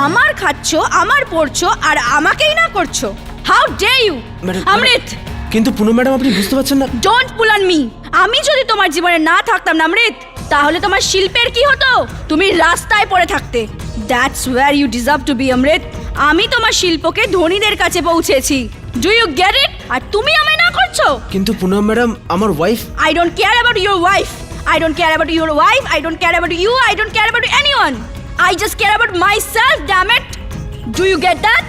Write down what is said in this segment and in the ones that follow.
আমার খাচ্ছো, আমার পড়ছো, আর আমাকেই না করছো। হাউ ডে ইউ অমৃত! কিন্তু পুনম ম্যাডাম, আপনি বুঝতে পারছেন না। Don't pool on me. আমি যদি তোমার জীবনে না থাকতাম না অমৃত, তাহলে তোমার শিল্পের কি হতো? তুমি রাস্তায় পড়ে থাকতে। That's where you deserve to be Amrit. আমি তোমার শিল্পকে ধনীদের কাছে পৌঁছেছি। Do you get it? আর তুমি আমায় না করছো। কিন্তু পুনম ম্যাডাম, আমার wife. I don't care about your wife. I don't care about your wife. I don't care about you. I don't care about anyone. I just care about myself, damn it. Do you get that?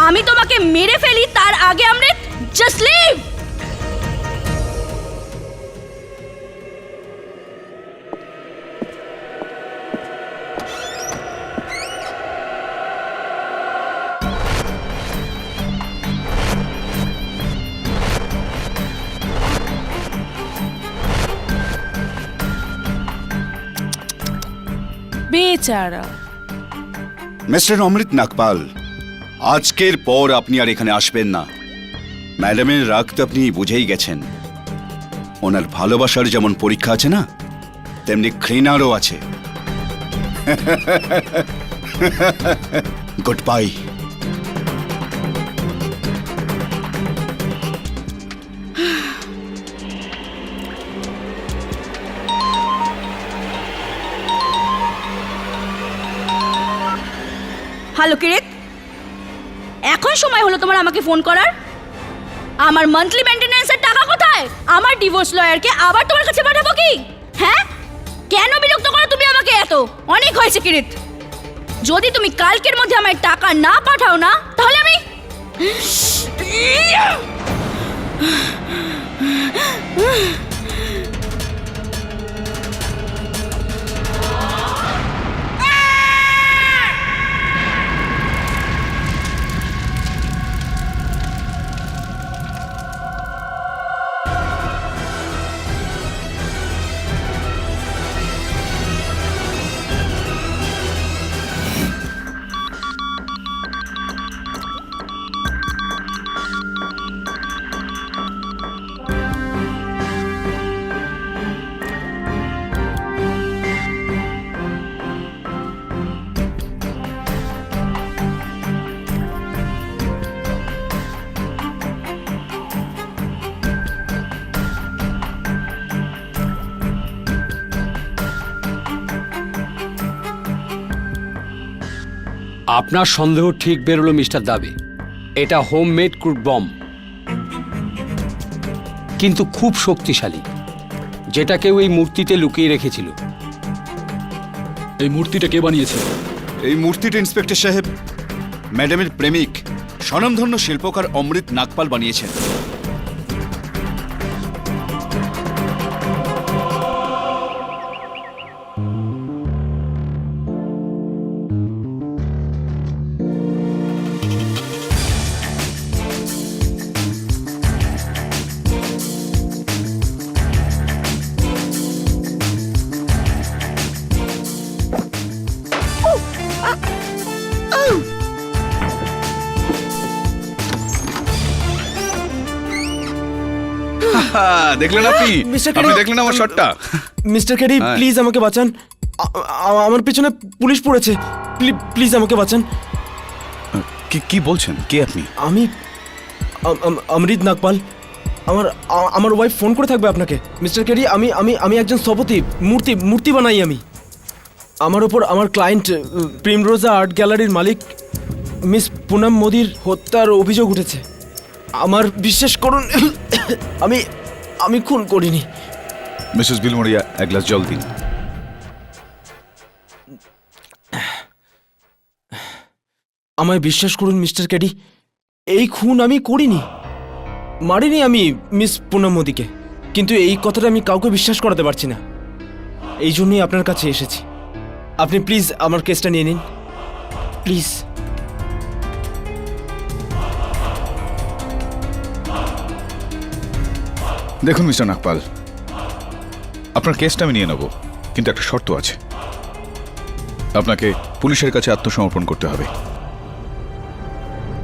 আমি তোমাকে মেরে ফেলি তার আগে অমৃত, just leave. বেচারা। Mister অমৃত নাগপাল, আজকের পর আপনি আর এখানে আসবেন না। ম্যাডামের রাগ তো আপনি বুঝেই গেছেন। ওনার ভালোবাসার যেমন পরীক্ষা আছে না, তেমনি ঘৃণারও আছে। Good bye. হ্যালো কিরিত, এখন সময় হলো তোমার আমাকে ফোন করার? আমার মান্থলি মেইনটেনেন্সের টাকা কোথায়? আমার ডিভোর্স লয়ারকে আবার তোমার কাছে পাঠাবো কি? হ্যাঁ, কেন বিরক্ত করো তুমি আমাকে এত? অনেক হয়েছে কিরিত। যদি তুমি কালকের মধ্যে আমায় টাকা না পাঠাও না, তাহলে আমি আপনার সন্দেহ ঠিক বেরোলো মিস্টার দাবি। এটা হোমমেড ক্রুড বম, কিন্তু খুব শক্তিশালী, যেটা কেউ এই মূর্তিতে লুকিয়ে রেখেছিল। এই মূর্তিটা কে বানিয়েছে? এই মূর্তিটা ইন্সপেক্টর সাহেব ম্যাডামের প্রেমিক স্বনামধন্য শিল্পকার অমৃত নাগপাল বানিয়েছেন। দেখলেন আপনি? মিস্টার আপনি দেখলেন আমার শটটা? মিস্টার কেডি, প্লিজ আমাকে বাঁচান। আমার পিছনে পুলিশ পড়েছে। প্লিজ আমাকে বাঁচান। কি বলছেন? কে আপনি? আমি অমৃত নাগপাল। আমার ওয়াইফ ফোন করে থাকবে আপনাকে। মিস্টার কেডি, আমি একজন স্থপতি, মূর্তি বানাই আমি। আমার ওপর আমার ক্লায়েন্ট প্রিমরোজা আর্ট গ্যালারির মালিক মিস পুনম মোদির হত্যার অভিযোগ উঠেছে। আমার বিশ্বাস করুন, আমি খুন করিনি। মিসেস বিলমোরিয়া, এক গ্লাস জল দিন। আমায় বিশ্বাস করুন মিস্টার কেডি, এই খুন আমি করিনি, মারিনি আমি মিস পুনম মোদিকে। কিন্তু এই কথাটা আমি কাউকে বিশ্বাস করাতে পারছি না। এই জন্যই আপনার কাছে এসেছি। আপনি প্লিজ আমার কেসটা নিয়ে নিন, প্লিজ। দেখুন মিস্টার নাগপাল, আপনার কেসটা আমি নিয়ে নেব, কিন্তু একটা শর্ত আছে। আপনাকে পুলিশের কাছে আত্মসমর্পণ করতে হবে।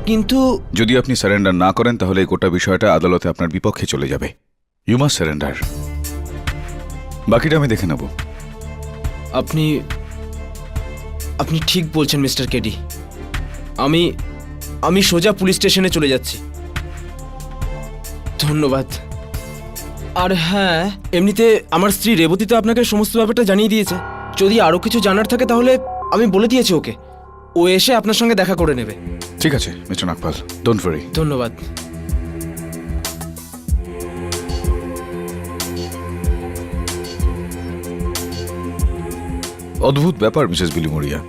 কিন্তু যদি আপনি সারেন্ডার না করেন, তাহলে এই গোটা বিষয়টা আদালতে আপনার বিপক্ষে চলে যাবে। You must surrender. বাকিটা আমি দেখে নেব। আপনি আপনি ঠিক বলছেন মিস্টার কেডি। আমি আমি সোজা পুলিশ স্টেশনে চলে যাচ্ছি। ধন্যবাদ। আর হ্যাঁ, এমনিতে আমার স্ত্রী রেবতী তো আপনাকে সমস্ত ব্যাপারটা জানিয়ে দিয়েছে। যদি আরও কিছু জানার থাকে তাহলে আমি বলে দিয়েছি ওকে, ও এসে আপনার সঙ্গে দেখা করে নেবে। ঠিক আছে মিস্টার নাগপাল, ডোন্ট ওয়ারি। ধন্যবাদ। অদ্ভুত ব্যাপার মিসেস বিলিমোরিয়া,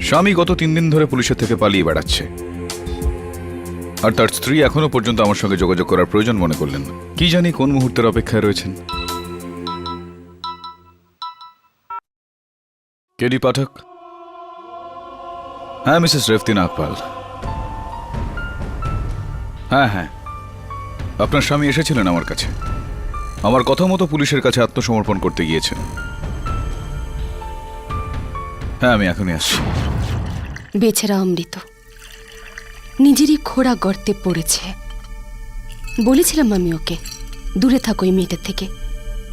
স্বামী গত 3 দিন ধরে পুলিশের থেকে পালিয়ে বেড়াচ্ছে, আর তার স্ত্রী এখনো পর্যন্ত আমার সঙ্গে যোগাযোগ করার প্রয়োজন মনে করলেন না। কি জানি কোন মুহূর্তের অপেক্ষায় রয়েছেন। কেডি পাঠক। হ্যাঁ মিসেস রেবতী নাগপাল। হ্যাঁ হ্যাঁ, আপনার স্বামী এসেছিলেন আমার কাছে, আমার কথা মতো পুলিশের কাছে আত্মসমর্পণ করতে গিয়েছেন। হ্যাঁ আমি এখনই আসছি। বেচারা অমৃত নিজেরই খোড়া গর্তে পড়েছে। বলেছিলাম আমি ওকে দূরে থাকো এই মেয়েটার থেকে,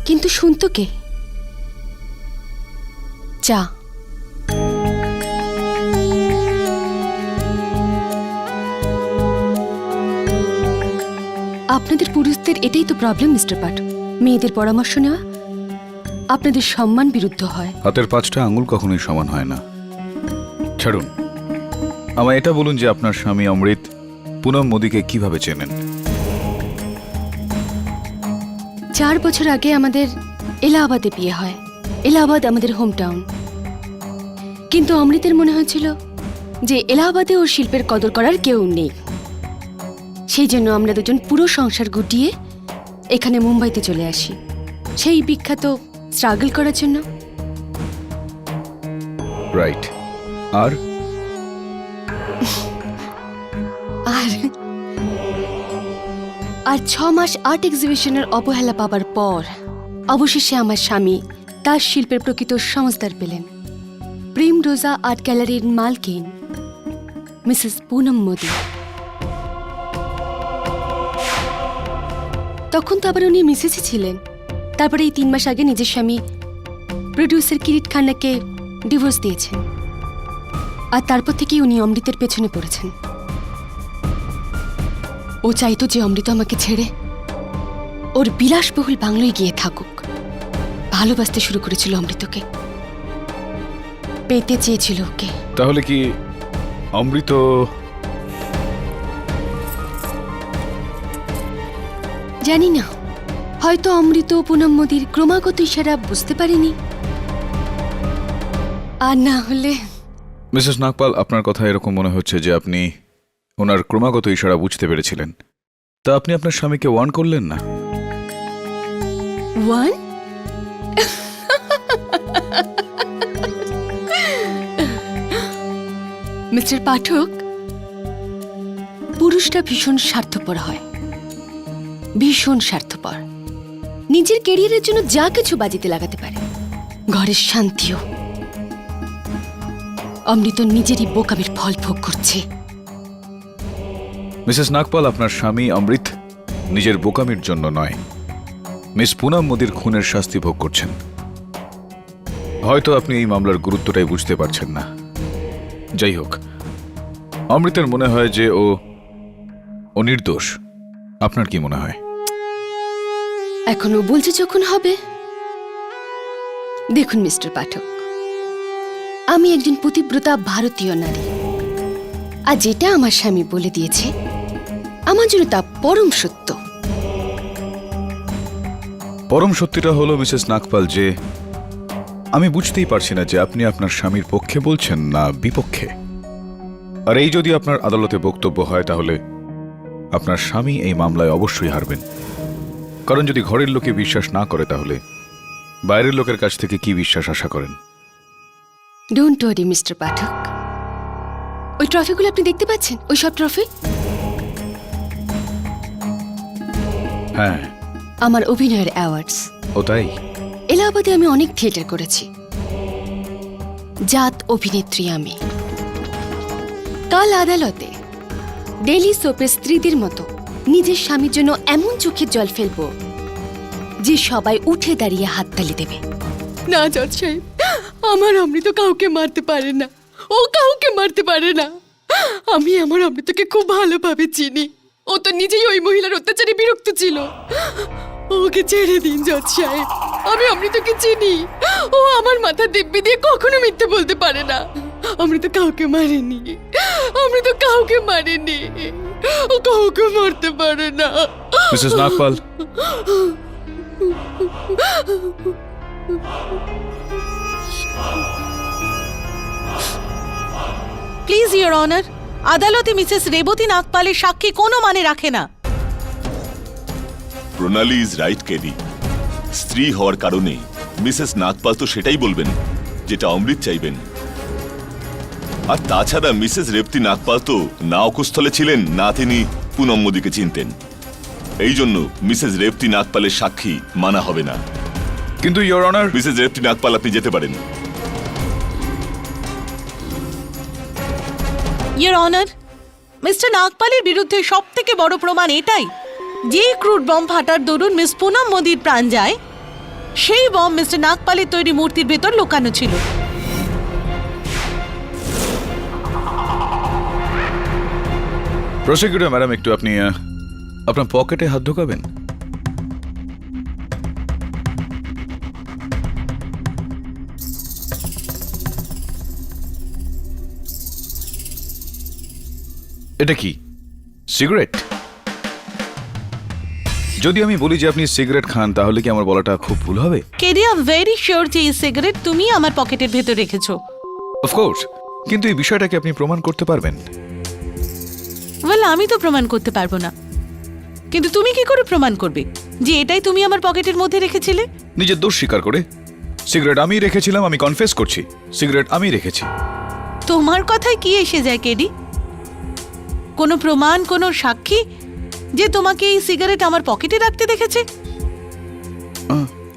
কিন্তু শুনতো কে? চা। আপনাদের পুরুষদের এটাই তো প্রবলেম মিস্টার পাঠক, মেয়েদের পরামর্শ নেওয়া আপনাদের সম্মান বিরুদ্ধ হয়। হাতের 5টা আঙুল কখনোই সমান হয় না। ছাড়ুন, আমায় এটা বলুন যে আপনার স্বামী অমৃত পুনম মোদিকে কিভাবে চেনেন? 4 বছর আগে আমাদের এলাহাবাদে বিয়ে হয়। এলাহাবাদ আমাদের হোম টাউন। কিন্তু অমৃতের মনে হয়েছিল যে এলাহাবাদে ওর শিল্পের কদর করার কেউ নেই। সেই জন্য আমরা দুজন পুরো সংসার গুটিয়ে এখানে মুম্বাইতে চলে আসি, সেই বিখ্যাত স্ট্রাগল করার জন্য। রাইট। আর আর 6 মাস আর্ট এক্সিবিশনের অবহেলা পাবার পর অবশেষে আমার স্বামী তার শিল্পের প্রকৃত সংস্থার পেলেন। প্রেম রোজা আর্ট গ্যালারির মালকিন মিসেস পুনম মোদি। তখন তো আবার উনি মিসেসই ছিলেন। তারপরে এই 3 মাস আগে নিজের স্বামী প্রডিউসার কিরিট খান্নাকে ডিভোর্স দিয়েছেন, আর তারপর থেকেই উনি অমৃতের পেছনে পড়েছেন। ও চাইতো যে অমৃত আমাকে ছেড়ে ওর বিলাসবহুল বাংলোয় গিয়ে থাকুক। ভালোবাসতে শুরু করেছিল অমৃতকে, পেতে চেয়েছিল ওকে। তাহলে কি অমৃত জানি না, হয়তো অমৃত পুনম মোদির ক্রমাগত ইশারা বুঝতে পারেনি, আর না হলে। মিসেস নাগপাল, আপনার কথা এরকম মনে হচ্ছে যে আপনি ওনার ক্রমাগত ইশারা বুঝতে পেরেছিলেন। তা আপনি আপনার স্বামীকে ওয়ার্ন করলেন না? ওয়ান মিস্টার পাঠক, পুরুষরা ভীষণ স্বার্থপর হয়, ভীষণ স্বার্থপর। নিজের ক্যারিয়ারের জন্য যা কিছু বাজিতে লাগাতে পারে, ঘরের শান্তিও। অমৃত নিজেরই বোকামির ফল ভোগ করছে। মিসেস নাগপাল, আপনার স্বামী অমৃত নিজের বোকামির জন্য নয়, মিস পুনম মোদির খুনের শাস্তি ভোগ করছেন। হয়তো আপনি এই মামলার গুরুত্বটাই বুঝতে পারছেন না। যাই হোক, অমৃতের মনে হয় যে ও নির্দোষ। আপনার কি মনে হয়? এখনো বলছে যখন হবে। দেখুন মিস্টার পাঠক, আমি একজন পতিব্রতা ভারতীয় নারী, আর যেটা আমার স্বামী বলে দিয়েছে আমার জন্য তা পরম সত্য। পরম সত্যিটা হলো মিসেস নাগপাল যে আমি বুঝতেই পারছি না যে আপনি আপনার স্বামীর পক্ষে বলছেন না বিপক্ষে। আর এই যদি আপনার আদালতে বক্তব্য হয় তাহলে আপনার স্বামী এই মামলায় অবশ্যই হারবেন। কারণ যদি ঘরের লোকে বিশ্বাস না করে তাহলে বাইরের লোকের কাছ থেকে কি বিশ্বাস আশা করেন? ডোন্ট ওয়ারি মিস্টার পাঠক, ওই ট্রফিগুলো আপনি দেখতে পাচ্ছেন? ওই সব ট্রফি হ্যাঁ। আমার অভিনয়ের অ্যাওয়ার্ডস। ও তাই? এলাহাবাদে আমি অনেক থিয়েটার করেছি, জাত অভিনেত্রী আমি। কাল আদালতে ডেইলি সোপের স্ত্রীদের মতো নিজের স্বামীর জন্য এমন চোখের জল ফেলবো যে সবাই উঠে দাঁড়িয়ে হাততালি দেবে। না জজ সাহেব, আমার অমৃত কাউকে মারতে পারে না, ও কাউকে মারতে পারে না। আমি আমার অমৃতকে খুব ভালোভাবে চিনি। ও তো নিজেই ওই মহিলার অত্যাচারে বিরক্ত ছিল। ওকে ছেড়ে দিন জজ সাহেব, আমি অমৃতকে চিনি। ও আমার মাথা দিব্যি দিয়ে কখনো মিথ্যে বলতে পারে না। অমৃত কাউকে মারেনি, অমৃত কাউকে মারেনি, ও কাউকে মারতে পারে না। Mrs Nagpal, please your honour, আদালতে মিসেস রেবতী নাগপালের সাক্ষী কোনো মানে রাখে না। প্রণালী ইজ রাইট কেডি। স্ত্রী হওয়ার কারণে মিসেস নাগপাল তো সেটাই বলবেন যেটা অমৃত চাইবেন। আর তাছাড়া মিসেস রেবতী নাগপাল তো না অকুস্থলে ছিলেন, না তিনি পুনম মোদীকে চিনতেন। এই জন্য মিসেস রেবতী নাগপালের সাক্ষী মানা হবে না। কিন্তু your honour, Mrs Revati Nagpal, আপনি যেতে পারেন। ইওর অনার, মিস্টার নাগপালের বিরুদ্ধে সব থেকে বড় প্রমাণ এটাই যে ক্রুড বম ফাটার দরুন মিস পুনম মোদীর প্রাণ যায়, সেই বম মিস্টার নাগপালের তৈরি মূর্তির ভেতর লুকানো ছিল। প্রসিকিউটর ম্যাডাম, একটু আপনি আপনার পকেটে হাত ঢোকাবেন। এটা কি সিগারেট? যদি আমি বলি যে আপনি সিগারেট খান, তাহলে কি আমার বলাটা খুব ভুল হবে? KD, I am very sure যে এই সিগারেট তুমি আমার পকেটের ভেতর রেখেছো। অফকোর্স, কিন্তু এই বিষয়টাকে আপনি প্রমাণ করতে পারবেন? ওয়েল, আমি তো প্রমাণ করতে পারবো না, কিন্তু তুমি কি করে প্রমাণ করবে যে এটাই তুমি আমার পকেটের মধ্যে রেখেছিলে? নিজের দোষ স্বীকার করে। সিগারেট আমি রেখেছিলাম, আমি কনফেস করছি, সিগারেট আমি রেখেছি। তোমার কথায় কি এসে যায় কেডি? কোনো প্রমাণ, কোনো সাক্ষী যে তোমাকে এই সিগারেট আমার পকেটে রাখতে দেখেছে?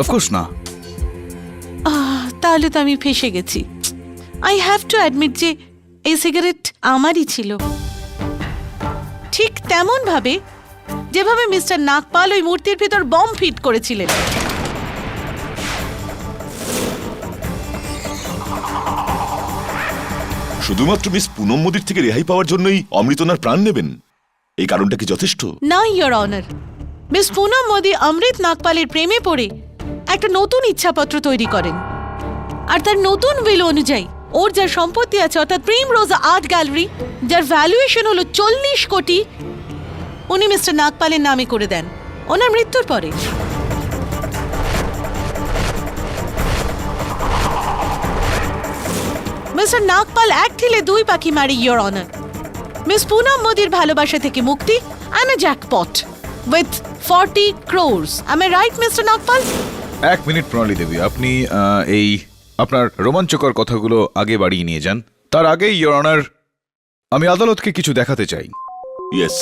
অফকোর্স না। তাহলে তো আমি ফেঁসে গেছি। আই হ্যাভ টু অ্যাডমিট যে এই সিগারেট আমারই ছিল, ঠিক তেমন ভাবে যেভাবে মিস্টার নাগপাল ওই মূর্তির ভিতর বম ফিট করেছিলেন। শুধুমাত্র মিস পুনম মোদীর থেকে রেহাই পাওয়ার জন্যই অমৃত ওনার প্রাণ নেবেন? এই কারণটা কি যথেষ্ট? না your honour, miss Poonam Modi Amrit নাগপালের প্রেমে পড়ে একটা নতুন ইচ্ছাপত্র তৈরি করেন। আর তার নতুন উইল অনুযায়ী ওর যার সম্পত্তি আছে, অর্থাৎ প্রেম রোজা আর্ট গ্যালারি, যার ভ্যালুয়েশন হলো 40 কোটি, উনি মিস্টার নাগপালের নামে করে দেন ওনার মৃত্যুর পরে। মিস্টার নাগপাল এক ঢিলে দুই পাখি মারি ইয়োর অনার। মিস পুনম মোদীর ভালোবাসা থেকে মুক্তি and a jackpot with 40 crores. Am I right, Mr. Nagpal? এক মিনিট প্রণালী দেবী, আপনি এই আপনার রোমাঞ্চকর কথাগুলো আগে বাড়িয়ে নিয়ে যান। তার আগে ইওর অনার, আমি আদালতকে কিছু দেখাতে চাই। Yes.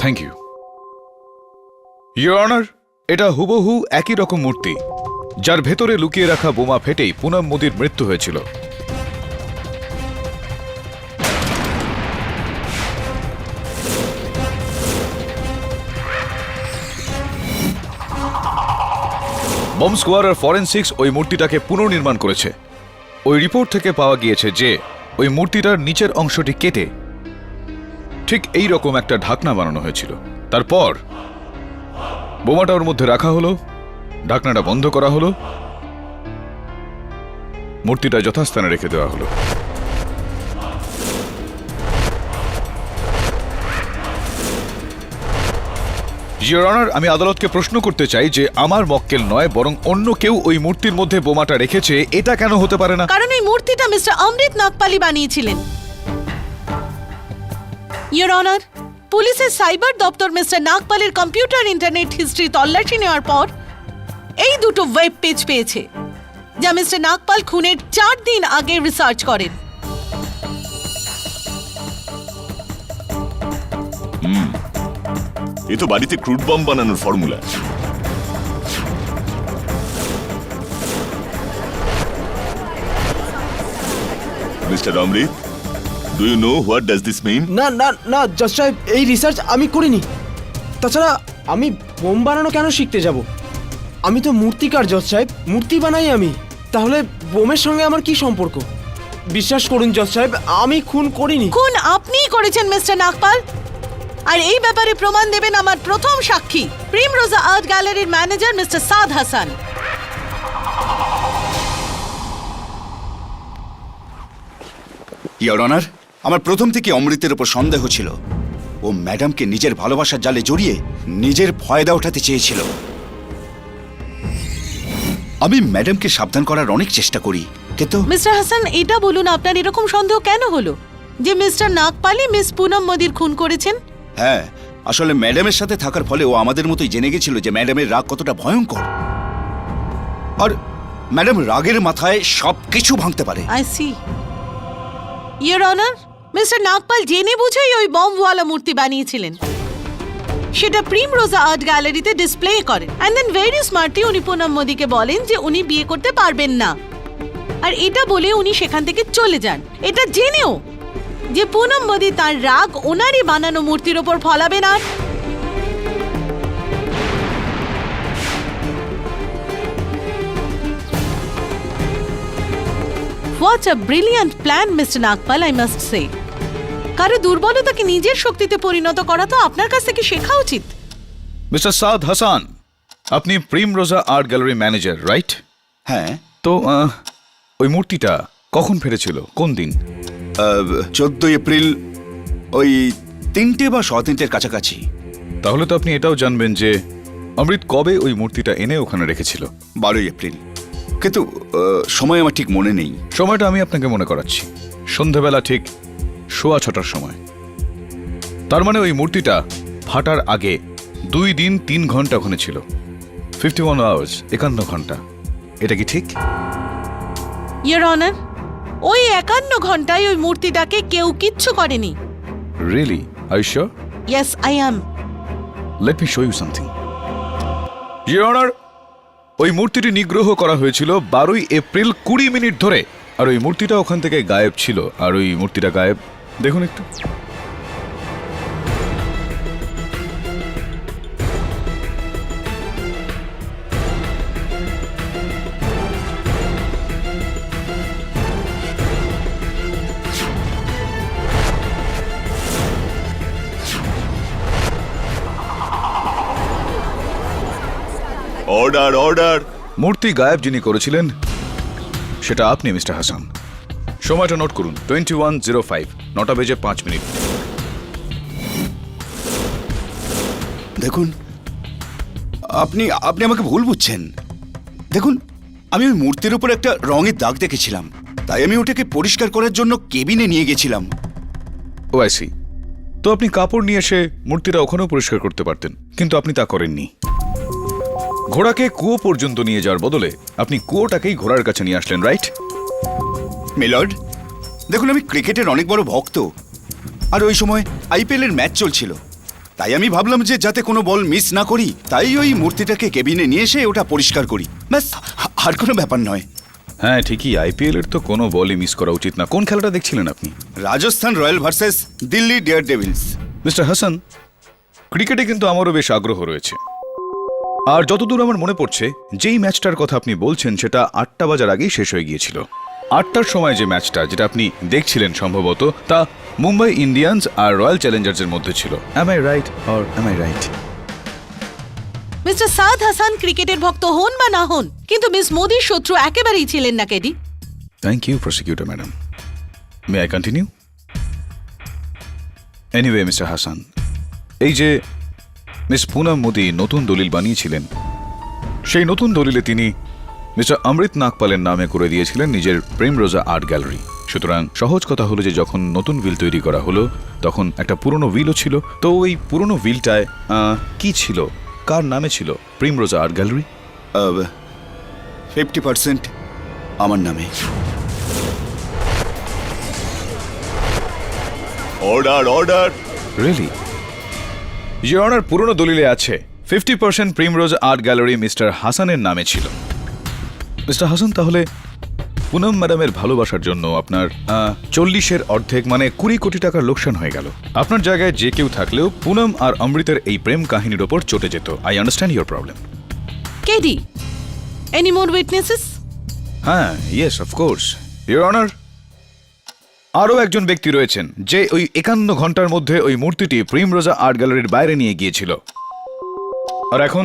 Thank you your honour. এটা হুবহু একই রকম মূর্তি যার ভেতরে লুকিয়ে রাখা বোমা ফেটেই পুনম মোদীর মৃত্যু হয়েছিল। বম স্কোয়াড আর ফরেনসিক্স ওই মূর্তিটাকে পুনর্নির্মাণ করেছে। ওই রিপোর্ট থেকে পাওয়া গিয়েছে যে ওই মূর্তিটার নিচের অংশটি কেটে ঠিক এই রকম একটা ঢাকনা বানানো হয়েছিল। তারপর বোমাটা ওর মধ্যে রাখা হলো, ঢাকনাটা বন্ধ করা হলো, মূর্তিটা যথাস্থানে রেখে দেওয়া হলো। ইওর অনার, আমি আদালতকে প্রশ্ন করতে চাই যে আমার মক্কেল নয়, বরং অন্য কেউ ওই মূর্তির মধ্যে বোমাটা রেখেছে, এটা কেন হতে পারে না? কারণ ওই মূর্তিটা মিস্টার অমৃত নাগপালি বানিয়েছিলেন। ইয়োর অনার, পুলিশের সাইবার দপ্তর মিস্টার নাগপালের কম্পিউটার ইন্টারনেট হিস্ট্রি তল্লাশি নেওয়ার পর এই দুটো ওয়েব পেজ পেয়েছে যা মিস্টার নাগপাল খুনের 4 দিন আগে রিসার্চ করেন। এ তো বাড়িতে ক্রুড বম বানানোর formula. Mister Amrit, do you know what does this mean? না না না জজ সাহেব, এই রিসার্চ আমি করিনি। তাছাড়া আমি বোম বানানো কেন শিখতে যাব? আমি তো মূর্তিকার জজ সাহেব, মূর্তি বানাই আমি। তাহলে বোমের সঙ্গে আমার কি সম্পর্ক? বিশ্বাস করুন জজ সাহেব, আমি খুন করিনি। খুন আপনিই করেছেন মিস্টার নাগপাল। আর এই ব্যাপারে প্রমাণ দেবেন আমার প্রথম সাক্ষী, প্রিমরোজা আর্ট গ্যালারির manager mister Saad Hasan. Your honour, আমার প্রথম থেকে অমৃতের উপর সন্দেহ ছিল। ও ম্যাডামকে নিজের ভালোবাসার জালে জড়িয়ে নিজের ফায়দা উঠাতে চেয়েছিল। আমি ম্যাডামকে সাবধান করার অনেক চেষ্টা করি, কিন্তু মিস্টার হাসান, এটা বলুন আপনার এরকম সন্দেহ কেন হলো যে মিস্টার নাগপালই মিস পুনম মোদির খুন করেছেন? হ্যাঁ, আসলে ম্যাডামের সাথে থাকার ফলে ও আমাদের মতোই জেনে গেছিল যে ম্যাডামের রাগ কতটা ভয়ঙ্কর। আর ম্যাডাম রাগের মাথায় সবকিছু ভাঙতে পারে। I see. Your honour, Mister Nagpal জেনে বুঝেই ওই বমওয়ালা মূর্তি বানিয়েছিলেন। সেটা প্রিমরোজা আর্ট গ্যালারিতে ডিসপ্লে করেন। অ্যান্ড দেন ভেরি স্মার্টলি উনি পুনম মোদিকে বলেন যে উনি বিয়ে করতে পারবেন না। আর এটা বলে উনি সেখান থেকে চলে যান, এটা জেনেও যে পুনম মোদি তার রাগ ওনারই বানানো মূর্তির ওপর ফলাবেন। আর what a brilliant plan mister Nagpal, I must say. কারো দুর্বলতাকে নিজের শক্তিতে পরিণত করা তো আপনার কাছ থেকে শেখা উচিত। মিস্টার সাদ হাসান, আপনি প্রিমরোজা আর্ট গ্যালারি ম্যানেজার, রাইট? হ্যাঁ। তো ওই মূর্তিটা কখন ফেরেছিল, কোন দিন? 14 এপ্রিল ওই 3টে বা 3:15 কাছাকাছি। তাহলে তো আপনি এটাও জানবেন যে অমৃত কবে ওই মূর্তিটা এনে ওখানে রেখেছিল। 12 এপ্রিল, কিন্তু সময় আমার ঠিক মনে নেই। সময়টা আমি আপনাকে মনে করাচ্ছি, সন্ধ্যাবেলা ঠিক 6:15টার সময়। তার মানে ওই মূর্তিটা ফাটার আগে 2 দিন 3 ঘন্টা ওখানে ছিল। 51 আওয়ার্স, 51 ঘন্টা। এটা কি ঠিক? ইয়োর অনার, ওই 51 ঘন্টায় ওই মূর্তিটাকে কেউ কিচ্ছু করেনি। Really? Are you sure? Yes, I am. Let me show you something. Your honour, ওই মূর্তিটি নিগ্রহ করা হয়েছিল 12 এপ্রিল 20 মিনিট ধরে। আর ওই মূর্তিটা ওখান থেকে গায়েব ছিল। আর ওই মূর্তিটা গায়েব, দেখুন একটু। Order, order. মূর্তি গায়েব যিনি করেছিলেন সেটা আপনি মিস্টার হাসান। সময়টা নোট করুন, 21:05, 9:05। দেখুন, আপনি আপনি আমাকে ভুল বুঝছেন। দেখুন, আমি ওই মূর্তির উপর একটা রঙের দাগ দেখেছিলাম, তাই আমি ওটাকে পরিষ্কার করার জন্য কেবিনে নিয়ে গেছিলাম। ও আই সি। তো আপনি কাপড় নিয়ে এসে মূর্তিটা ওখানেও পরিষ্কার করতে পারতেন, কিন্তু আপনি তা করেননি। ঘোড়াকে কুয়ো পর্যন্ত নিয়ে যাওয়ার বদলে আপনি কুয়োটাকেই ঘোড়ার কাছে নিয়ে আসলেন, রাইট? মিলর্ড, দেখুন, আমি ক্রিকেটের অনেক বড় ভক্ত। আর ওই সময় IPL এর ম্যাচ চলছিল, তাই আমি ভাবলাম যে যাতে কোনো বল মিস না করি, তাই ওই মূর্তিটাকে কেবিনে নিয়ে এসে ওটা পরিষ্কার করি, ব্যাস। আর কোনো ব্যাপার নয়। হ্যাঁ ঠিকই, IPL এর তো কোনো বলই মিস করা উচিত না। কোন খেলাটা দেখছিলেন আপনি? Rajasthan royal versus Delhi daredevils. Mister Hasan, ক্রিকেটে কিন্তু আমারও বেশ আগ্রহ রয়েছে। আর যতদূর আমার মনে পড়ছে, যেই ম্যাচটার কথা আপনি বলছেন সেটা 8টা বাজার আগেই শেষ হয়ে গিয়েছিল। 8টার সময় যে ম্যাচটা, যেটা আপনি দেখছিলেন সম্ভবত, তা মুম্বাই ইন্ডিয়ান্স আর রয়্যাল চ্যালেঞ্জার্সের মধ্যে ছিল। Am I right or am I right? Mister Saad Hasan ক্রিকেটের ভক্ত হন বা না হন, কিন্তু মিস মোদির শত্রু একেবারেই ছিলেন না, KD. Thank you prosecutor madam. May I continue? Anyway Mister Hasan, এই যে মিস পুনম মোদি নতুন দলিল বানিয়েছিলেন, সেই নতুন দলিলে তিনি মিস্টার অমৃত নাগপালের নামে করে দিয়েছিলেন নিজের প্রেমরোজা আর্ট গ্যালারি। সুতরাং সহজ কথা হলো যে যখন নতুন উইল তৈরি করা হলো তখন একটা পুরনো উইলও ছিল। তো ওই পুরনো উইলটায় কি ছিল, কার নামে ছিল প্রেমরোজা আর্ট গ্যালারি? 50% আমার নামে। Order, order. Really? Your honour, পুরনো দলিলে আছে 50% প্রিমরোজ আর্ট গ্যালারি মিস্টার হাসানের নামে ছিল। মিস্টার হাসান, তাহলে পুনম ম্যাডামের ভালোবাসার জন্য আপনার 40-এর অর্ধেক মানে 20 কোটি টাকার লোকসান হয়ে গেল। আপনার জায়গায় যে কেউ থাকলেও পুনম আর অমৃতের এই প্রেম কাহিনীর ওপর চটে যেত। I understand your problem. KD, any more witnesses? হ্যাঁ, ইয়েস অফকোর্স ইওর অনার। আরও একজন ব্যক্তি রয়েছেন যে ওই 51 ঘন্টার মধ্যে ওই মূর্তিটি প্রিমরোজা আর্ট গ্যালারির বাইরে নিয়ে গিয়েছিল। আর এখন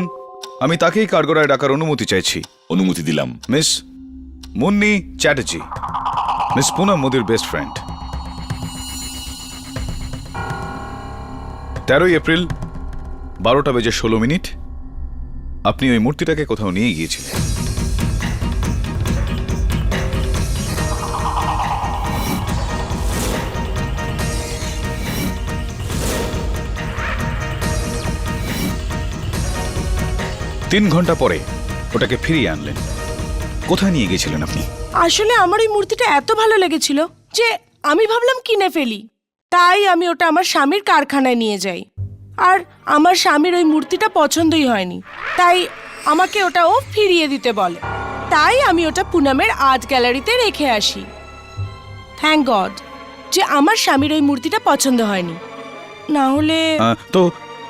আমি তাকেই কাঠগড়ায় ডাকার অনুমতি চাইছি। অনুমতি দিলাম। মিস মুন্নি চ্যাটার্জি, মিস পুনম মোদির বেস্ট ফ্রেন্ড। 13 এপ্রিল 12:16 আপনি ওই মূর্তিটাকে কোথাও নিয়ে গিয়েছিলেন। তিন ঘন্টা পরে ওটাকে ফিরিয়ে আনলেন। কোথায় নিয়ে গিয়েছিলেন আপনি? আসলে আমার ওই মূর্তিটা এত ভালো লেগেছিল যে আমি ভাবলাম কিনে ফেলি, তাই আমি ওটা আমার স্বামীর কারখানায় নিয়ে যাই। আর আমার স্বামীর ওই মূর্তিটা পছন্দই হয়নি, তাই আমাকে ওটা ও ফিরিয়ে দিতে বলে। তাই আমি ওটা পুনমের আর্ট গ্যালারিতে রেখে আসি। থ্যাংক গড যে আমার স্বামীর ওই মূর্তিটা পছন্দ হয়নি, না হলে। তো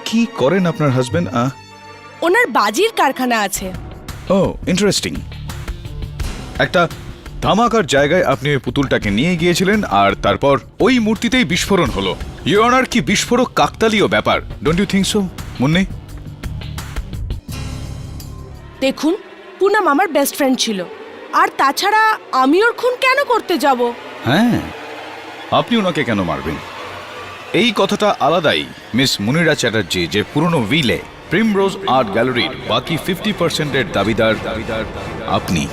কি করেন আপনার হাজবেন্ড? ওনার বাজির কারখানা আছে। ও ইন্টারেস্টিং। একটা ধামাকার জায়গায় আপনি ওই পুতুলটাকে নিয়ে গিয়েছিলেন আর তারপর ওই মূর্তিতেই বিস্ফোরণ হলো। ইওর অনার, কি বিস্ফোরক কাকতালীয় ব্যাপার, don't you think so Munni? দেখুন, পুনম আমার বেস্ট ফ্রেন্ড ছিল, আর তাছাড়া আমি ওর খুন কেন করতে যাব? হ্যাঁ, আপনি ওনাকে কেন মারবেন? এই কথাটা আলাদাই মিস মুনিরা চ্যাটার্জি, যে পুরনো উইলে প্রিমরোজ আর্ট গ্যালারির বাকি 50% দাবিদার আপনি।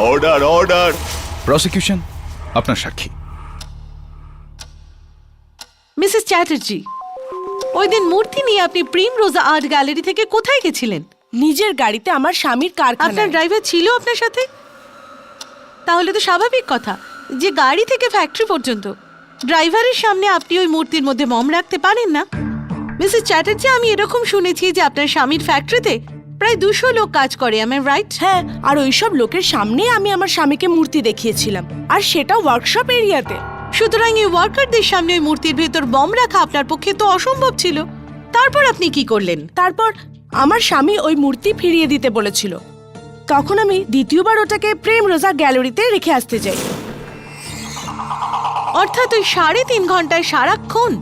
Order order. প্রসিকিউশন আপনার সাক্ষী। মিসেস চ্যাটার্জি, ওই দিন মূর্তি নিয়ে আপনি প্রিমরোজা আর্ট গ্যালারি থেকে কোথায় গেছিলেন? নিজের গাড়িতে আমার স্বামীর আপনার কারখানায়। ড্রাইভার ছিল আপনার সাথে? তাহলে তো স্বাভাবিক কথা যে গাড়ি থেকে ফ্যাক্টরি পর্যন্ত ড্রাইভারের সামনে আপনি ওই মূর্তির মধ্যে মম রাখতে পারেন না। মিসেস চ্যাটার্জি, আমি এরকম শুনেছি যে আপনার স্বামীর ফ্যাক্টরিতে প্রায় 200 লোক কাজ করে, am I right? হ্যাঁ, আর ওইসব লোকের সামনে আমি আমার স্বামীকে মূর্তি দেখিয়েছিলাম, আর সেটা ওয়ার্কশপ এরিয়াতে। সুতরাং এই ওয়ার্কারদের সামনে ওই মূর্তির ভেতর বম রাখা আপনার পক্ষে তো অসম্ভব ছিল। তারপর আপনি কি করলেন? তারপর আমার স্বামী ওই মূর্তি ফিরিয়ে দিতে বলেছিল। তখন আমি দ্বিতীয়বার ওটাকে প্রেমরোজা গ্যালারিতে রেখে আসতে যাই। অর্থাৎ ওই 3.5 ঘন্টায় সারাক্ষণ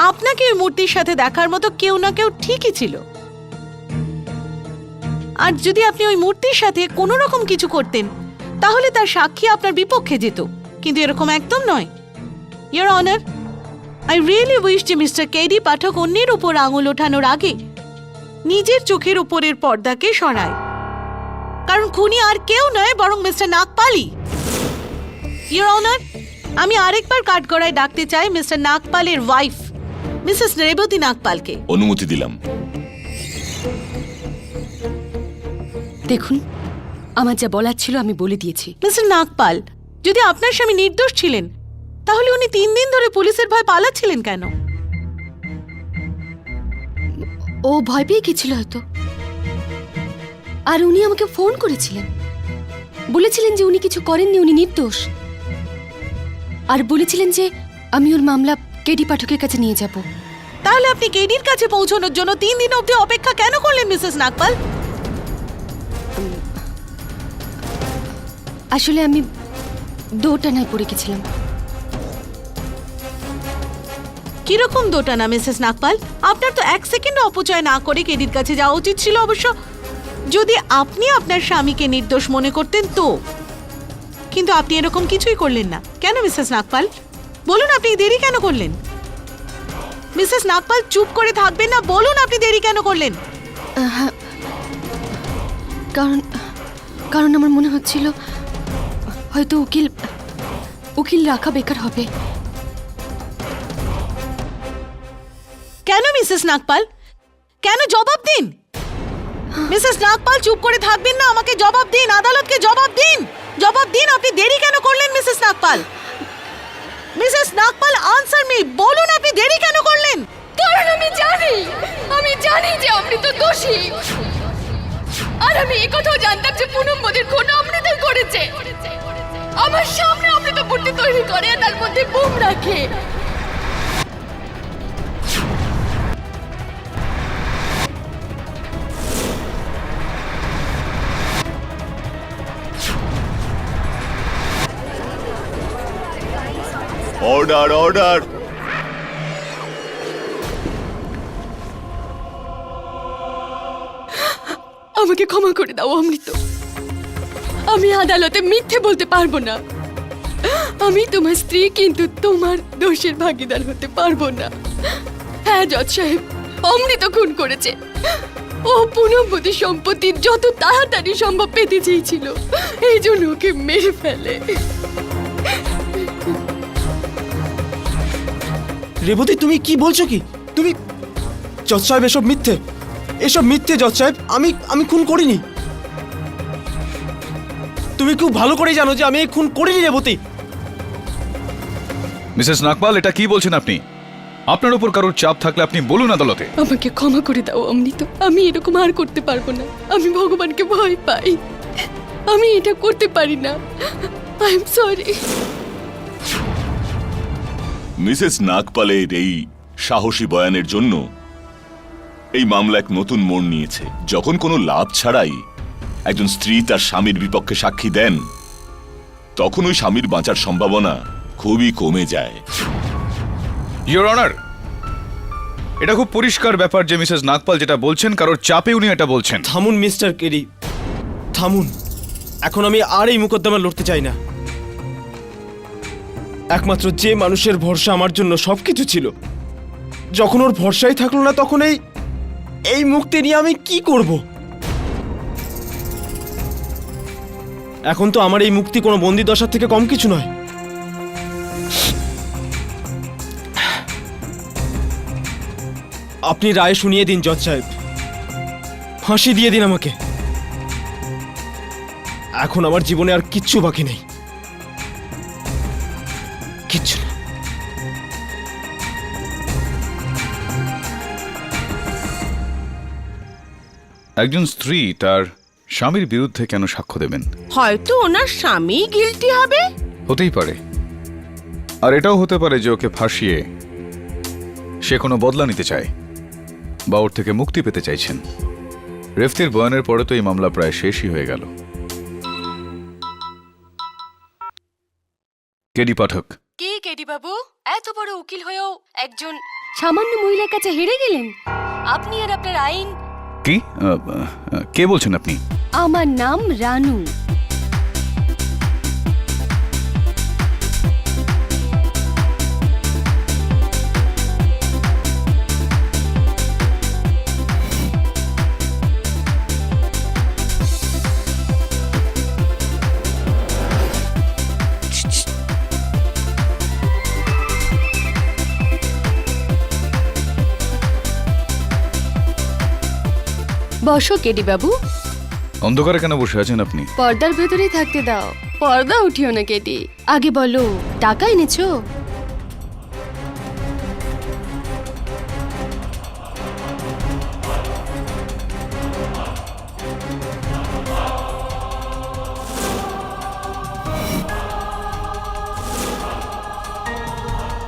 আপনাকে ওই মূর্তির সাথে দেখার মতো কেউ না কেউ ঠিকই ছিল। আর যদি আপনি ওই মূর্তির সাথে কোনো রকম কিছু করতেন তাহলে তার সাক্ষী আপনার বিপক্ষে যেত, কিন্তু এরকম একদম নয়। Your honour, I really wish যে মিস্টার কেডি পাঠক অন্যের উপর আঙুল ওঠানোর আগে নিজের চোখের উপরের পর্দাকে সরায়, কারণ খুনি আর কেউ নয় বরং মিস্টার নাগপালই। ইয়োর অনার, আমি আরেকবার কাঠগড়ায় ডাকতে চাই মিস্টার নাগপালের ওয়াইফ মিসেস রেবতী নাগপালকে। অনুমতি দিলাম। দেখুন, আমার যা বলার ছিল আমি বলে দিয়েছি। মিস্টার নাগপাল, যদি আপনার স্বামী নির্দোষ ছিলেন তাহলে উনি 3 দিন ধরে পুলিশের ভয় পালাচ্ছিলেন কেন? ও ভয় পেয়ে গেছিল হয়তো। আর উনি আমাকে ফোন করেছিলেন, বলেছিলেন যে উনি কিছু করেননি, উনি নির্দোষ। আর বলেছিলেন যে আমি ওর মামলা কেডি পাঠকের কাছে নিয়ে যাব। তাহলে আপনি কেডির কাছে পৌঁছানোর জন্য 3 দিন অবধি অপেক্ষা কেন করলেন মিসেস নাগপাল? আসলে আমি দোটানায় পড়ে গেছিলাম। কিরকম দোটানা মিসেস নাগপাল? আপনার তো 1 সেকেন্ড অপচয় না করে কেডির কাছে যাওয়া উচিত ছিল। অবশ্য যদি আপনি আপনার স্বামীকে নির্দোষ মনে করতেন তো, কিন্তু আপনি এরকম কিছুই করলেন না। কেন মিসেস নাগপাল? বলুন আপনি দেরি কেন করলেন? মিসেস নাগপাল, চুপ করে থাকবেন না, বলুন আপনি দেরি কেন করলেন? কারণ আমার মনে হচ্ছিল হয়তো উকিল রাখা বেকার হবে। কেন মিসেস নাগপাল? কেন? জবাব দিন মিসেস নাগপাল, চুপ করে থাকবেন না, আমাকে জবাব দিন, আদালতকে জবাব দিন। জবাব দিন, আপনি দেরি কেন করলেন Mrs Nagpal? Mrs Nagpal, answer me, বলুন আপনি দেরি কেন করলেন? কারণ আমি জানি যে অমৃত দোষী। আর আমি এই কথাও জানতাম যে পুনম মোদির খুন অমৃতই করেছে। আমার সামনে অমৃত মূর্তি তৈরি করে আর তার মধ্যে বোম রাখে। Order order. আমাকে ক্ষমা করে দাও অমৃত, আমি আদালতে মিথ্যে বলতে পারবো না। আমি তোমার স্ত্রী, কিন্তু তোমার দোষের ভাগীদার হতে পারবো না। হ্যাঁ জজ সাহেব, অমৃত খুন করেছে। ও পুনঃবতী সম্পত্তি যত তাড়াতাড়ি সম্ভব পেতে চেয়েছিল, এই জন্য ওকে মেরে ফেলে। রেবতী, তুমি কি বলছো কি? তুমি জজ সাহেব, এসব মিথ্যে, এসব মিথ্যে জজ সাহেব। আমি খুন করিনি। তুমি খুব ভালো করেই জানো যে আমি এই খুন করিনি রেবতী। মিসেস নাগপাল, এটা কি বলছেন আপনি? আপনার উপর কারোর চাপ থাকলে আপনি বলুন আদালতে। আমাকে ক্ষমা করে দাও অমৃত, আমি এরকম আর করতে পারবো না। আমি ভগবানকে ভয় পাই, আমি এটা করতে পারি না। I am sorry. মিসেস নাগপালের এই সাহসী বয়ানের জন্য এই মামলা এক নতুন মোড় নিয়েছে। যখন কোনো লাভ ছাড়াই একজন স্ত্রী তার স্বামীর বিপক্ষে সাক্ষী দেন, তখন ওই স্বামীর বাঁচার সম্ভাবনা খুবই কমে যায়। ইয়োর অনার, এটা খুব পরিষ্কার ব্যাপার যে মিসেস নাগপাল যেটা বলছেন কারোর চাপে উনি এটা বলছেন। থামুন মিস্টার কেরি, থামুন। এখন আমি আর এই মোকদ্দমা লড়তে চাই না। একমাত্র যে মানুষের ভরসা আমার জন্য সবকিছু ছিল, যখন ওর ভরসাই থাকলো না, তখন এই মুক্তি নিয়ে আমি কি করব? এখন তো আমার এই মুক্তি কোনো বন্দি দশার থেকে কম কিছু নয়। আপনি রায় শুনিয়ে দিন জজ সাহেব, ফাঁসি দিয়ে দিন আমাকে। এখন আমার জীবনে আর কিচ্ছু বাকি নেই, কিচ্ছু না। একজন স্ত্রী তার স্বামীর বিরুদ্ধে কেন সাক্ষ্য দেবেন? হয়তো ওনার স্বামী গিলটি হবে। হতেই পারে। আর এটাও হতে পারে যে ওকে ফাঁসিয়ে সে কোনো বদলা নিতে চায় বা ওর থেকে মুক্তি পেতে চাইছেন। রেফতির বয়ানের পরে তো এই মামলা প্রায় শেষই হয়ে গেল। কেডি পাঠক। কে কেডি বাবু? এত বড় উকিল হয়েও একজন সামান্য মহিলার কাছে হেরে গেলেন। আপনি আর আপনার আইন। কি কে বলছেন আপনি? আমার নাম রানু। বসো কেডি বাবু। অন্ধকারে কেন বসে আছেন আপনি? পর্দার ভেতরেই থাকতে দাও, পর্দা উঠিও না কেডি। আগে বলো, টাকা এনেছো?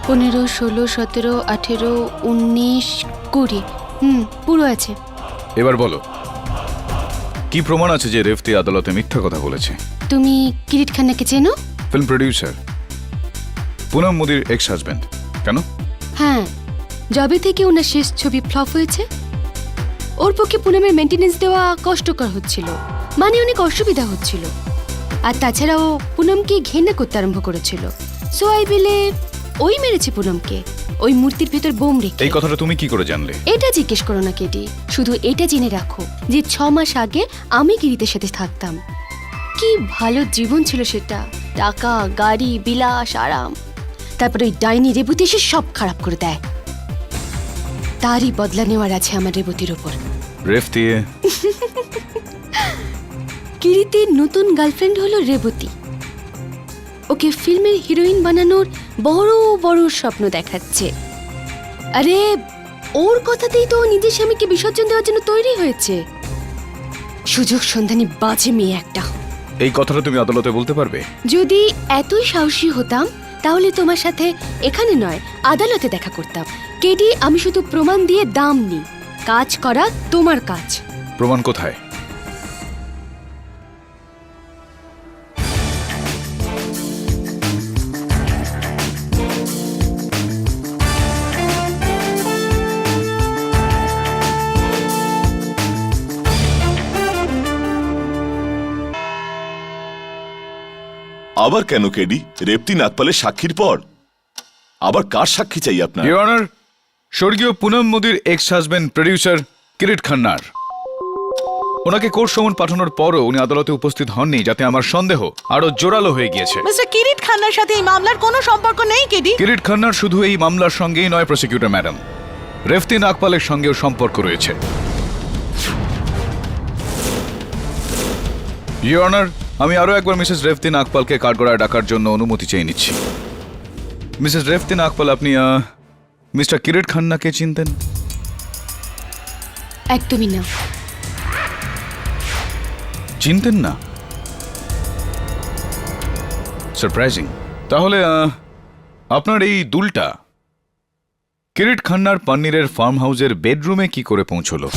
পনেরো, 16, 17, 18, 19, 20। পুরো আছে। এবার বলো, কি প্রমাণ আছে যে রেফতি আদালতে মিথ্যা কথা বলেছে? তুমি কিরিট খান্নাকে চেনো? ফিল্ম প্রডিউসার, পুনম মোদির এক্স হাজব্যান্ড। কেন? হ্যাঁ, যবে থেকে ওনার শেষ ছবি ফ্লপ হয়েছে, ওর পক্ষে পুনমের মেনটেনেন্স দেওয়া কষ্টকর হচ্ছিল, মানে অনেক অসুবিধা হচ্ছিল। আর তাছাড়াও পুনমকে ঘেন্না করতে আরম্ভ করেছিল। সো আই বিলিভ ওই মেরেছে পুনমকে, ওই মূর্তির ভেতর বোম রেখে। এই কথাটা তুমি কি করে জানলে? এটা জিজ্ঞেস করো না কেডি, শুধু এটা জেনে রাখো যে 6 মাস আগে আমি কিরিতের সাথে থাকতাম। কি ভালো জীবন ছিল সেটা, টাকা, গাড়ি, বিলাস, আরাম। তারপর ওই ডাইনি রেবতী এসে সব খারাপ করে দেয়। তারই বদলা নেওয়ার আছে আমার রেবতীর ওপর। রেফতি কিরিতের নতুন গার্লফ্রেন্ড হলো রেবতী। ওকে ফিল্মের হিরোইন বানানোর বড় বড় স্বপ্ন দেখাচ্ছে। আরে ওর কথাতেই তো নিজের স্বামীকে বিসর্জন দেওয়ার জন্য তৈরি হয়েছে। সুযোগ সন্ধানী বাজে মেয়ে একটা। এই কথাটা তুমি আদালতে বলতে পারবে? যদি এতই সাহসী হতাম তাহলে তোমার সাথে এখানে নয়, আদালতে দেখা করতাম। কেডি, আমি শুধু প্রমাণ দিয়ে দাম নিই, কাজ করা তোমার কাজ। প্রমাণ কোথায়? আবার কেন কেডি? রেপ্তি নাগপালের সাক্ষীর পর আবার কার সাক্ষী চাই আপনার? ইওর অনার, স্বর্গীয় পুনম মোদির এক্স হাজবেন্ড প্রডিউসার কিরিট খান্নার। ওনাকে কোর্ট সমন পাঠানোর পরও উনি আদালতে উপস্থিত হননি, যাতে আমার সন্দেহ আরো জোরালো হয়ে গিয়েছে। মিস্টার কিরিট খান্নার সাথে এই মামলার কোনো সম্পর্ক নেই কেডি। কিরিট খান্নার শুধু এই মামলার সঙ্গেই নয় প্রসিকিউটর ম্যাডাম, রেফতি নাগপালের সঙ্গেও সম্পর্ক রয়েছে। ইওর অনার, আমি আরো একবার মিসেস রেফতি নাগপালকে কাঠগড়ায় ডাকার জন্য অনুমতি চেয়ে নিচ্ছি। মিসেস রেফতি নাগপাল, আপনি মিস্টার কিরিট খান্নাকে চিনতেন? একদমই না। চিনতেন না? সারপ্রাইজিং। তাহলে আপনার এই দুলটা কিরিট খান্নার পান্নিরের ফার্ম হাউসের বেডরুমে কি করে পৌঁছলো?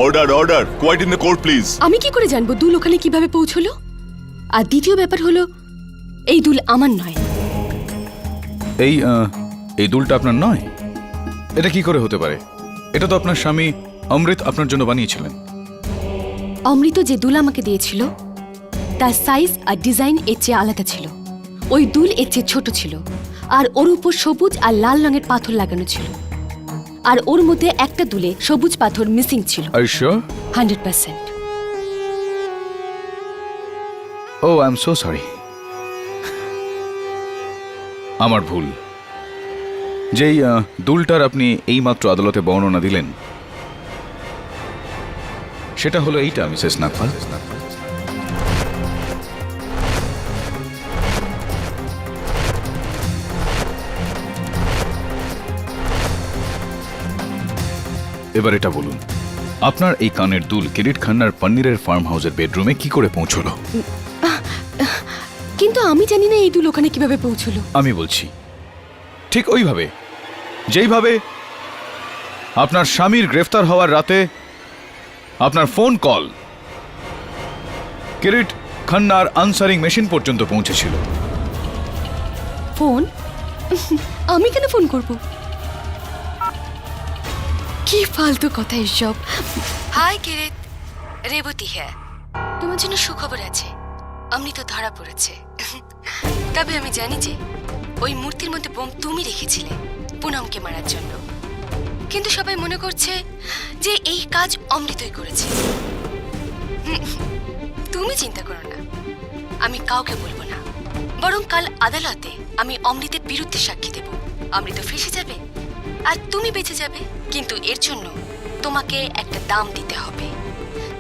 Order order, quiet in the court please. আমি কি করে জানবো দুল ওখানে কিভাবে পৌঁছলো? আর দ্বিতীয় ব্যাপার হলো, এই দুল আমার নয়। এই দুলটা আপনার নয়? এটা কি করে হতে পারে? এটা তো আপনার স্বামী অমৃত আপনার জন্য বানিয়েছিলেন। অমৃত যে দুল আমাকে দিয়েছিল তার সাইজ আর ডিজাইন এর চেয়ে আলাদা ছিল। ওই দুল এর চেয়ে ছোট ছিল, আর ওর উপর সবুজ আর লাল রঙের পাথর লাগানো ছিল, আর ওর মধ্যে একটা দুলে সবুজ পাথর মিসিং ছিল। আর sure? 100%। Oh I am so sorry. আমার ভুল। যেই দুলটার আপনি এইমাত্র আদালতে বর্ণনা দিলেন, সেটা হলো এইটা, মিসেস নাগপাল। এবার এটা বলুন, আপনার এই কানের দুল কিরিট খান্নার পান্নিরের ফার্ম হাউসের বেডরুমে কি করে পৌঁছলো? কিন্তু আমি জানি না এই দুল ওখানে কিভাবে পৌঁছলো। আমি বলছি, ঠিক ওইভাবে যেইভাবে আপনার স্বামীর গ্রেফতার হওয়ার রাতে আপনার phone call Kirit খান্নার answering machine পর্যন্ত পৌঁছেছিল। ফোন? আমি কেন ফোন করব? কি ফালতু কথা এসব। হাই কিরিট, রেবতী হ্যাঁ। তোমার জন্য সুখবর আছে, অমৃত ধরা পড়েছে। তবে আমি জানি যে ওই মূর্তির মধ্যে বোম তুমি রেখেছিলে পুনমকে মারার জন্য, কিন্তু সবাই মনে করছে যে এই কাজ অমৃতই করেছে। তুমি চিন্তা করো না, আমি কাউকে বলবো না, বরং কাল আদালতে আমি অমৃতের বিরুদ্ধে সাক্ষী দেব। অমৃত ফেঁসে যাবে আর তুমি বেঁচে যাবে, কিন্তু এর জন্য তোমাকে একটা দাম দিতে হবে।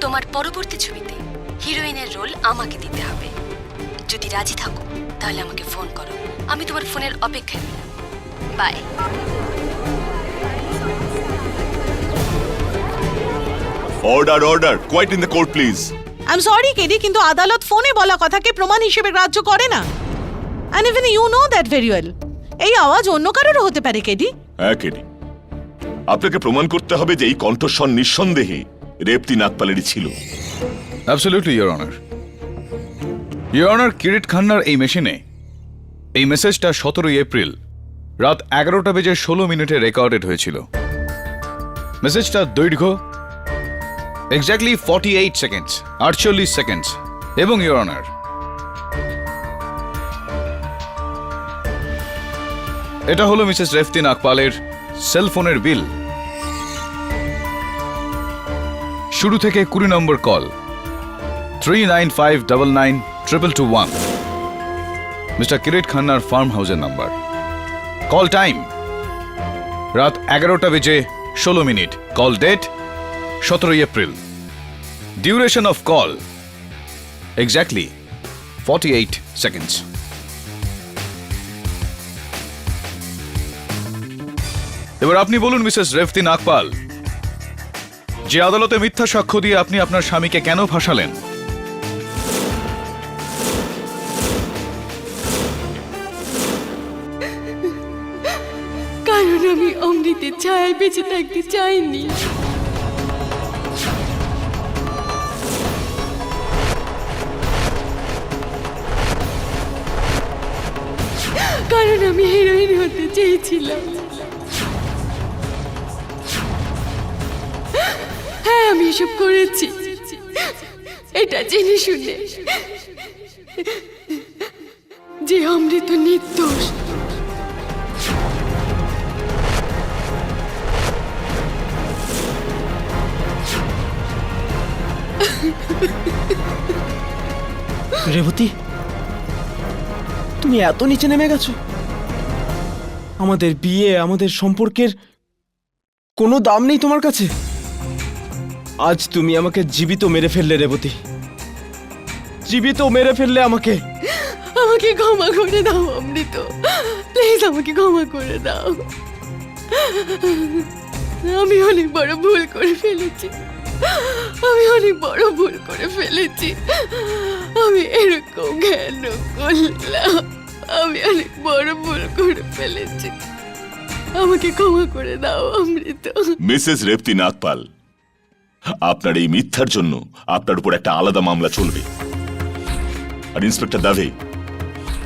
তোমার পরবর্তী ছবিতে হিরোইনের রোল আমাকে দিতে হবে। যদি রাজি থাকো তাহলে আমাকে ফোন করো, আমি তোমার ফোনের অপেক্ষায় রইলাম। Bye. Order order, quiet in the court please. I am sorry KD, কিন্তু আদালত ফোনে বলা কথাকে প্রমাণ হিসেবে গ্রাহ্য করে না। And even you know that very well. এই আওয়াজ অন্য কারোরও হতে পারে কেডি। হ্যাঁ কেডি, আপনাকে প্রমাণ করতে হবে যে এই কণ্ঠস্বর নিঃসন্দেহে রেপ্তি নাগপালেরই ছিল। Absolutely your honour. Your honour, Kirit খান্নার এই মেশিনে এই মেসেজটা 17 এপ্রিল রাত 11:16 রেকর্ডেড হয়েছিল। মেসেজটা দৈর্ঘ্য এক্স্যাক্টলি 48 সেকেন্ডস, 48 সেকেন্ডস। এবং ইওর অনার, এটা হলো মিসেস রেফতি নাগপালের সেলফোনের বিল। শুরু থেকে 20 নম্বর কল 3959992221, মিস্টার কিরিট খান্নার ফার্ম হাউসের নাম্বার। কল টাইম রাত 11:16। Call date 17 April. Duration of call exactly 48 seconds. এবার আপনি বলুন মিসেস রেফতি নাগপাল, যে আদালতে মিথ্যা সাক্ষ্য দিয়ে আপনি আপনার স্বামীকে কেন ফাঁসালেন? কারণ আমি অমৃতের ছায়ায় বেঁচে থাকতে চাইনি। কারণ আমি হিরোইন হতে চেয়েছিলাম। হ্যাঁ, আমি এসব করেছি, এটা জেনে শুনে যে অমৃত নির্দোষ। রেবতী, তুমি এত নিচে নেমে গেছো? আমাদের বিয়ে, আমাদের সম্পর্কের কোনো দাম নেই তোমার কাছে? আজ তুমি আমাকে জীবিত মেরে ফেললে রেবতী, জীবিত মেরে ফেললে আমাকে। আমাকে ক্ষমা করে দাও অমৃত, প্লিজ আমাকে ক্ষমা করে দাও। আমি অনেক বড় ভুল করে ফেলেছি, আমি অনেক বড় ভুল করে ফেলেছি। আমি এরকম কেন করলাম? আমি অনেক বড় ভুল করে ফেলেছি, আমাকে ক্ষমা করে দাও অমৃত। মিসেস রেবতী নাগপাল, আপনার এই মিথ্যার জন্য আপনার উপর একটা আলাদা মামলা চলবে। আর ইন্সপেক্টর দাভে,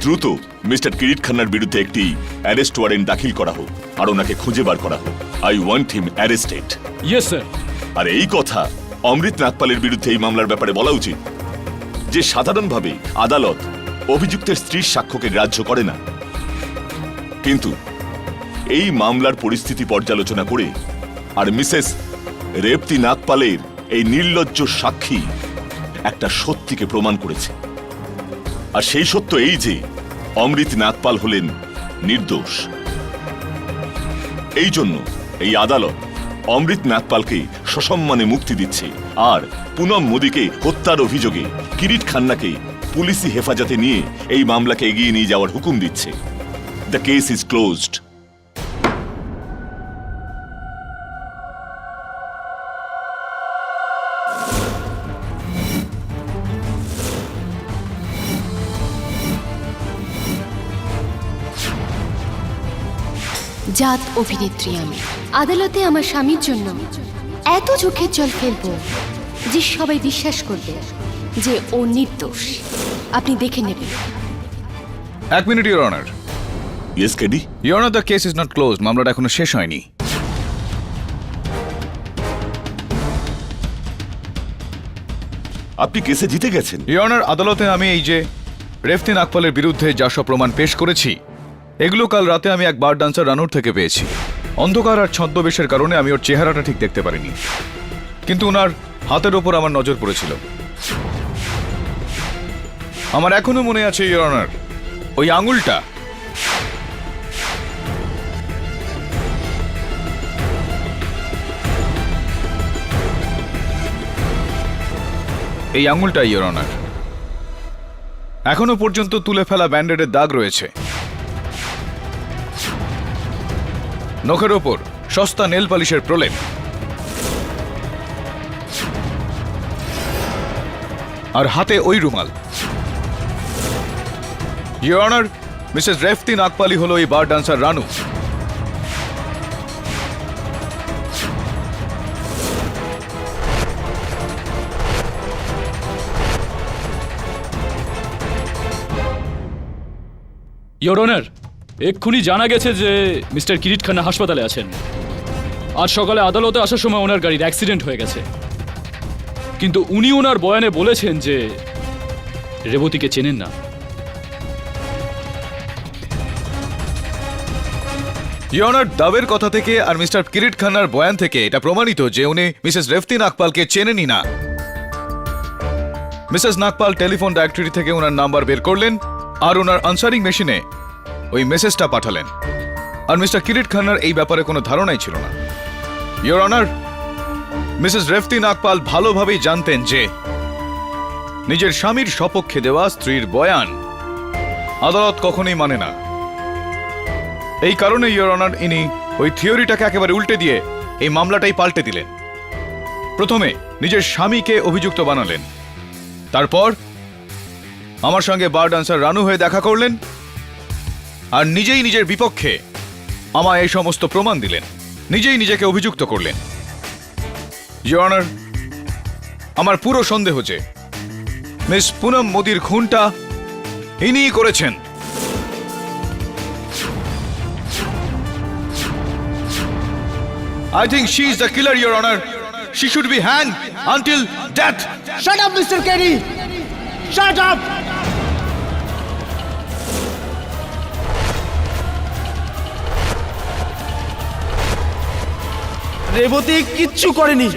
দ্রুত মিস্টার কিরিট খান্নার বিরুদ্ধে একটি অ্যারেস্ট ওয়ারেন্ট দাখিল করা হোক আর ওনাকে খুঁজে বার করা হোক। I want him arrested. Yes sir. আর এই কথা অমৃত নাগপালের বিরুদ্ধে এই মামলার ব্যাপারে বলা উচিত যে সাধারণভাবে আদালত অভিযুক্তের স্ত্রীর সাক্ষ্যকে গ্রাহ্য করে না, কিন্তু এই মামলার পরিস্থিতি পর্যালোচনা করে আর মিসেস রেবতী নাগপালের এই নির্লজ্জ সাক্ষী একটা সত্যিকে প্রমাণ করেছে। আর সেই সত্য এই যে অমৃত নাগপাল হলেন নির্দোষ। এই জন্য এই আদালত অমৃত নাগপালকে সসম্মানে মুক্তি দিচ্ছে আর পুনম মোদীকে হত্যার অভিযোগে কিরিট খান্নাকে পুলিশি হেফাজতে নিয়ে এই মামলাকে এগিয়ে নিয়ে যাওয়ার হুকুম দিচ্ছে। The case is closed. জাত অভিনেত্রী আমি, আদালতে আমার স্বামীর জন্য এত চোখের জল ফেলবো যে সবাই বিশ্বাস করবে যে ও নির্দোষ। আপনি দেখে নেবেন। এক minute your honour. Yes KD. Your honour, the case is not close. মামলাটা এখনো শেষ হয়নি। আপনি কেসে জিতে গেছেন। ইওর অনার, আদালতে আমি এই যে রেবতী নাগপালের বিরুদ্ধে যা সব প্রমাণ পেশ করেছি, এগুলো কাল রাতে আমি এক বার ডান্সার রানুর থেকে পেয়েছি। অন্ধকার আর ছদ্মবেশের কারণে আমি ওর চেহারাটা ঠিক দেখতে পারিনি, কিন্তু ওনার হাতের ওপর আমার নজর পড়েছিল। আমার এখনো মনে আছে ইওর অনার, ওই আঙুলটা এই আঙুলটা ইওর অনার, এখনো পর্যন্ত তুলে ফেলা ব্যান্ডেডের দাগ রয়েছে। নখের ওপর সস্তা নেল পালিশের প্রলেপ, আর হাতে ওই রুমাল। ইওর অনার, মিসেস রেবতী নাগপালই হলো এই বার ডান্সার রানু। ইয়োর অনার, এক্ষুনি জানা গেছে যে মিস্টার কিরিট খান্না হাসপাতালে আছেন। আজ সকালে আদালতে আসার সময় ওনার গাড়ির অ্যাক্সিডেন্ট হয়ে গেছে, কিন্তু উনি ওনার বয়ানে বলেছেন যে রেবতীকে চেনেন না। ইওর অনার, দাবের কথা থেকে আর মিস্টার কিরিট খান্নার বয়ান থেকে এটা প্রমাণিত যে উনি মিসেস রেবতী নাগপালকে চেনেনই না। মিসেস নাগপাল টেলিফোন ডাইরেক্টরি থেকে ওনার নাম্বার বের করলেন আর ওনার আনসারিং মেশিনে ওই মেসেজটা পাঠালেন। আর মিস্টার কিরিট খান্নার এই ব্যাপারে কোনো ধারণাই ছিল না। Your honour, Mrs Revati Nagpal ভালোভাবেই জানতেন যে নিজের স্বামীর সপক্ষে দেওয়া স্ত্রীর বয়ান আদালত কখনোই মানে না। এই কারণে ইওর অনার, ইনি ওই থিওরিটাকে একেবারে উল্টে দিয়ে এই মামলাটাই পাল্টে দিলেন। প্রথমে নিজের স্বামীকে অভিযুক্ত বানালেন, তারপর আমার সঙ্গে বার ডান্সার রানু হয়ে দেখা করলেন আর নিজেই নিজের বিপক্ষে আমায় এই সমস্ত প্রমাণ দিলেন, নিজেই নিজেকে অভিযুক্ত করলেন। ইওর অনার, আমার পুরো সন্দেহ যে মিস পুনম মোদির খুনটা ইনিই করেছেন। I think she is the killer, Your Honor. she should be hanged until death. Shut up, Mr. Carey! Shut up! Rebati কিচ্ছু করেনি।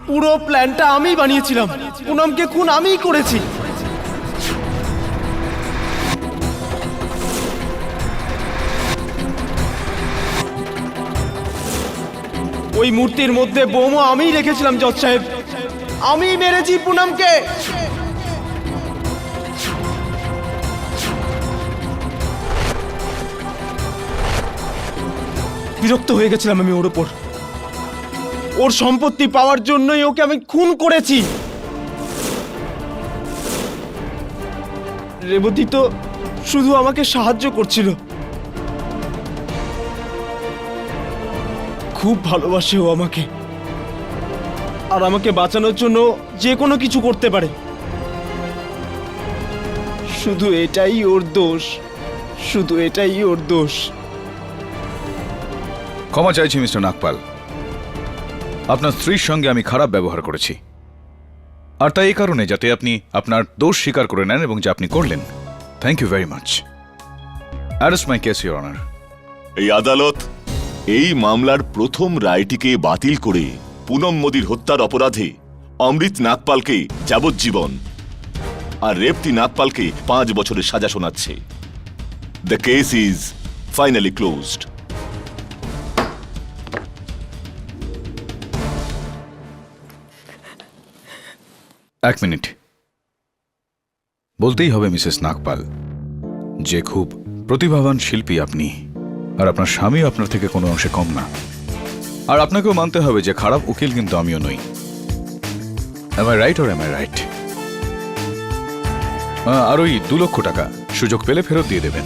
পুরো প্ল্যানটা আমি বানিয়েছিলাম। পুনমকে খুন আমিই করেছি। ওই মূর্তির মধ্যে বোমও আমিই রেখেছিলাম জজ সাহেব। আমি মেরেছি পুনমকে। বিরক্ত হয়ে গেছিলাম আমি ওর উপর। ওর সম্পত্তি পাওয়ার জন্যই ওকে আমি খুন করেছি। রেবতী তো শুধু আমাকে সাহায্য করছিল। খুব ভালোবাসে ও আমাকে, আর আমাকে বাঁচানোর জন্য যে কোনো কিছু করতে পারে। শুধু এটাই ওর দোষ, শুধু এটাই ওর দোষ। ক্ষমা চাইছি মিস্টার নাগপাল, আপনার স্ত্রীর সঙ্গে আমি খারাপ ব্যবহার করেছি, আর তাই এই কারণে যাতে আপনি আপনার দোষ স্বীকার করে নেন এবং যা আপনি করলেন। Thank you very much. Arrest my case, your honour. এই আদালত এই মামলার প্রথম রায়টিকে বাতিল করে পুনম মোদির হত্যার অপরাধে অমৃত নাগপালকে যাবজ্জীবন আর রেবতী নাগপালকে 5 বছরের সাজা শোনাচ্ছে। The case is finally closed. এক মিনিট, বলতেই হবে মিসেস নাগপাল যে খুব প্রতিভাবান শিল্পী আপনি, আর আপনার স্বামীও আপনার থেকে কোনো অংশে কম না। আর আপনাকেও মানতে হবে যে খারাপ উকিল কিন্তু আমিও নই। Am I right or am I right? আর ওই 2 লক্ষ টাকা সুযোগ পেলে ফেরত দিয়ে দেবেন।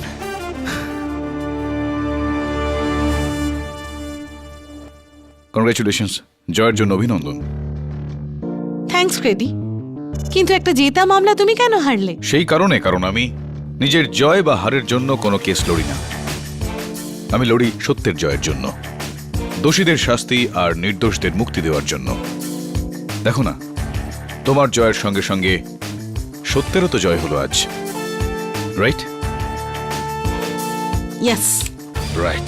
কংগ্রেচুলেশনস, জয়ের জন্য অভিনন্দন। থ্যাঙ্কস ক্রেডি, কিন্তু একটা জেতা মামলা তুমি কেন হারলে? সেই কারণ আমি নিজের জয় বা হারের জন্য কোনো কেস লড়ি না। আমি লড়ি সত্যের জয়ের জন্য, দোষীদের শাস্তি আর নির্দোষদের মুক্তি দেওয়ার জন্য। দেখো না, তোমার জয়ের সঙ্গে সঙ্গে সত্যেরও তো জয় হলো আজ, রাইট? ইয়েস। রাইট।